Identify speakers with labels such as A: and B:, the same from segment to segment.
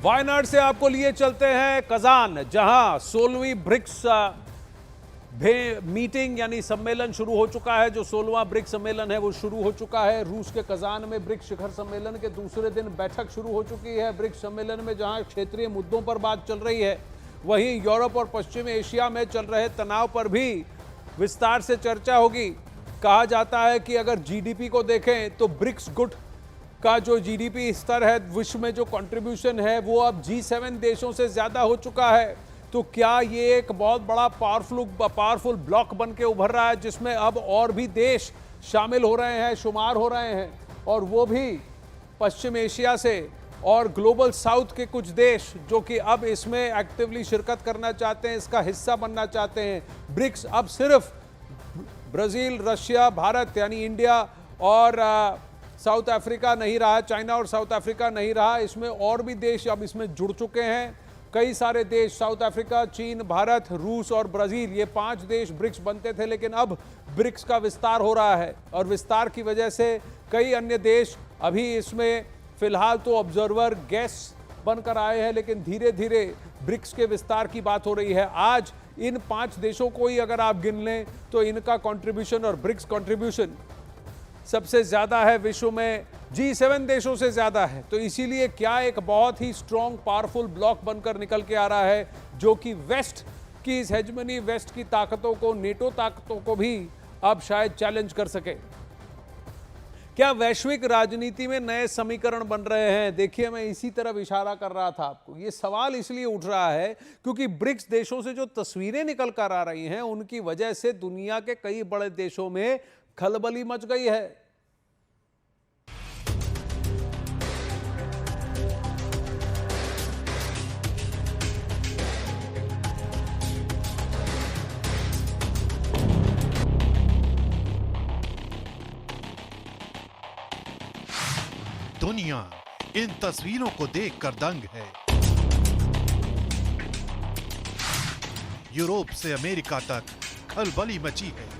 A: वायनाड से आपको लिए चलते हैं कजान, जहां 16वीं ब्रिक्स मीटिंग यानी सम्मेलन शुरू हो चुका है। जो 16वां ब्रिक्स सम्मेलन है वो शुरू हो चुका है। रूस के कजान में ब्रिक्स शिखर सम्मेलन के दूसरे दिन बैठक शुरू हो चुकी है। ब्रिक्स सम्मेलन में जहां क्षेत्रीय मुद्दों पर बात चल रही है, वहीं यूरोप और पश्चिम एशिया में चल रहे तनाव पर भी विस्तार से चर्चा होगी। कहा जाता है कि अगर जीडीपी को देखें तो ब्रिक्स गुट का जो जीडीपी स्तर है, विश्व में जो कंट्रीब्यूशन है, वो अब G7 देशों से ज्यादा हो चुका है। तो क्या ये एक बहुत बड़ा पावरफुल ब्लॉक बन के उभर रहा है, जिसमें अब और भी देश शामिल हो रहे हैं, शुमार हो रहे हैं, और वो भी पश्चिम एशिया से और ग्लोबल साउथ के कुछ देश जो कि अब इसमें एक्टिवली शिरकत करना चाहते हैं, इसका हिस्सा बनना चाहते हैं। ब्रिक्स अब सिर्फ ब्राजील, रशिया, भारत यानी इंडिया और साउथ अफ्रीका नहीं रहा, चाइना और साउथ अफ्रीका नहीं रहा, इसमें और भी देश अब इसमें जुड़ चुके हैं। कई सारे देश, साउथ अफ्रीका, चीन, भारत, रूस और ब्राजील, ये 5 देश ब्रिक्स बनते थे, लेकिन अब ब्रिक्स का विस्तार हो रहा है और विस्तार की वजह से कई अन्य देश अभी इसमें फिलहाल तो ऑब्जर्वर गेस्ट बनकर आए हैं, लेकिन धीरे धीरे ब्रिक्स के विस्तार की बात हो रही है। आज इन 5 देशों को ही अगर आप गिन लें तो इनका कंट्रीब्यूशन और ब्रिक्स कंट्रीब्यूशन सबसे ज्यादा है विश्व में, G7 देशों से ज्यादा है। तो इसीलिए क्या एक बहुत ही स्ट्रॉन्ग पावरफुल ब्लॉक बनकर निकल के आ रहा है, जो कि वेस्ट की इस हेजमनी, वेस्ट की ताकतों को, नेटो ताकतों को भी अब शायद चैलेंज कर सके। क्या वैश्विक राजनीति में नए समीकरण बन रहे हैं? देखिए, मैं इसी तरफ इशारा कर रहा था आपको। ये सवाल इसलिए उठ रहा है क्योंकि ब्रिक्स देशों से जो तस्वीरें निकल कर आ रही हैं, उनकी वजह से दुनिया के कई बड़े देशों में खलबली मच गई है।
B: दुनिया इन तस्वीरों को देखकर दंग है। यूरोप से अमेरिका तक खलबली मची है।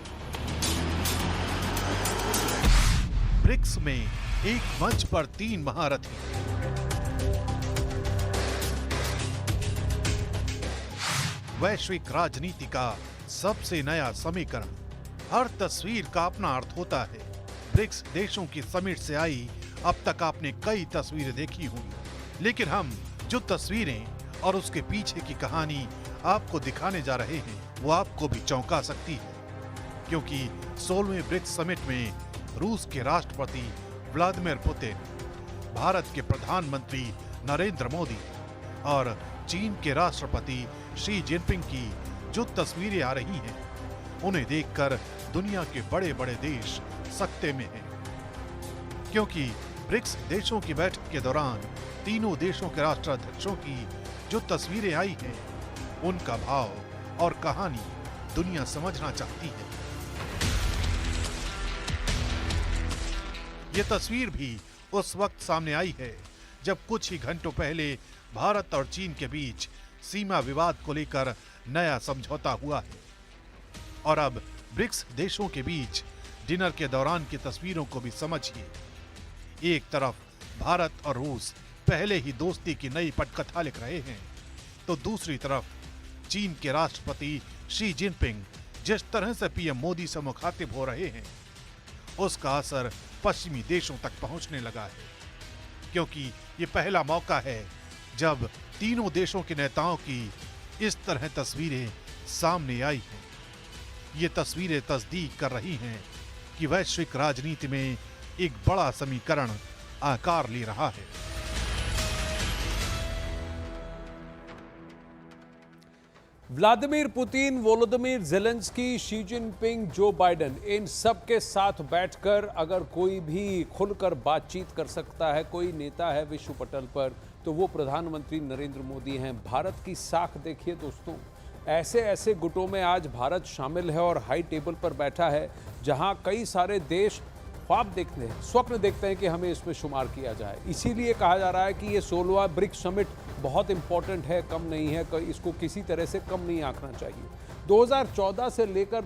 B: ब्रिक्स में एक मंच पर 3 महारथी, वैश्विक राजनीति का सबसे नया समीकरण। हर तस्वीर का अपना अर्थ होता है। ब्रिक्स देशों की समिट से आई अब तक आपने कई तस्वीरें देखी होंगी, लेकिन हम जो तस्वीरें और उसके पीछे की कहानी आपको दिखाने जा रहे हैं, वो आपको भी चौंका सकती है। क्योंकि 16वें ब्रिक्स समिट में रूस के राष्ट्रपति व्लादिमीर पुतिन, भारत के प्रधानमंत्री नरेंद्र मोदी और चीन के राष्ट्रपति शी जिनपिंग की जो तस्वीरें आ रही हैं, उन्हें देखकर दुनिया के बड़े बड़े देश सकते में हैं। क्योंकि ब्रिक्स देशों की बैठक के दौरान तीनों देशों के राष्ट्राध्यक्षों की जो तस्वीरें आई हैं, उनका भाव और कहानी दुनिया समझना चाहती है। ये तस्वीर भी उस वक्त सामने आई है जब कुछ ही घंटों पहले भारत और चीन के बीच सीमा विवाद को लेकर नया समझौता हुआ है। और अब ब्रिक्स देशों के बीच डिनर के दौरान की तस्वीरों को भी समझिए। एक तरफ भारत और रूस पहले ही दोस्ती की नई पटकथा लिख रहे हैं, तो दूसरी तरफ चीन के राष्ट्रपति शी जिनपिंग जिस तरह से पीएम मोदी से मुखातिब हो रहे हैं, उसका असर पश्चिमी देशों तक पहुंचने लगा है। क्योंकि ये पहला मौका है जब तीनों देशों के नेताओं की इस तरह तस्वीरें सामने आई हैं। ये तस्वीरें तस्दीक कर रही हैं कि वैश्विक राजनीति में एक बड़ा समीकरण आकार ले रहा है।
A: Vladimir Putin, Volodymyr Zelensky, Xi Jinping, Joe Biden, इन सब के साथ बैठकर अगर कोई भी खुलकर बातचीत कर सकता है, कोई नेता है विश्व पटल पर, तो वो प्रधानमंत्री नरेंद्र मोदी हैं। भारत की साख देखिए दोस्तों, ऐसे ऐसे गुटों में आज भारत शामिल है और हाई टेबल पर बैठा है, जहां कई सारे देश ख्वाब देखते हैं, स्वप्न देखते हैं कि हमें इसमें शुमार किया जाए। इसीलिए कहा जा रहा है कि ये 16वां ब्रिक्स समिट बहुत इंपॉर्टेंट है, कम नहीं है, इसको किसी तरह से कम नहीं आंकना चाहिए। 2014 से लेकर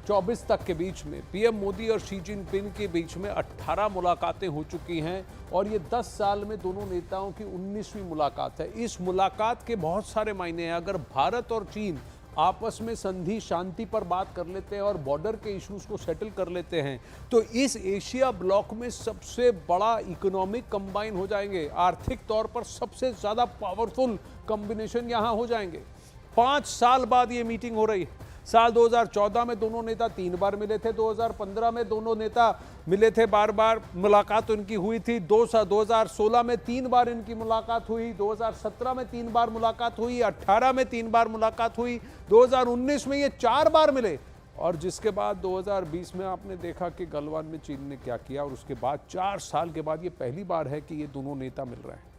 A: 24 तक के बीच में पीएम मोदी और शी जिनपिंग के बीच में 18 मुलाकातें हो चुकी हैं और ये 10 साल में दोनों नेताओं की 19वीं मुलाकात है। इस मुलाकात के बहुत सारे मायने हैं। अगर भारत और चीन आपस में संधि शांति पर बात कर लेते हैं और बॉर्डर के इश्यूज को सेटल कर लेते हैं तो इस एशिया ब्लॉक में सबसे बड़ा इकोनॉमिक कंबाइन हो जाएंगे। आर्थिक तौर पर सबसे ज्यादा पावरफुल कॉम्बिनेशन यहां हो जाएंगे। 5 साल बाद ये मीटिंग हो रही है। साल 2014 में दोनों नेता 3 बार मिले थे, 2015 में दोनों नेता मिले थे, बार बार मुलाकात उनकी हुई थी, 2016 में 3 बार इनकी मुलाकात हुई, 2017 में 3 बार मुलाकात हुई, 18 में 3 बार मुलाकात हुई, 2019 में ये 4 बार मिले और जिसके बाद 2020 में आपने देखा कि गलवान में चीन ने क्या किया और उसके बाद 4 साल के बाद ये पहली बार है कि ये दोनों नेता मिल रहे हैं।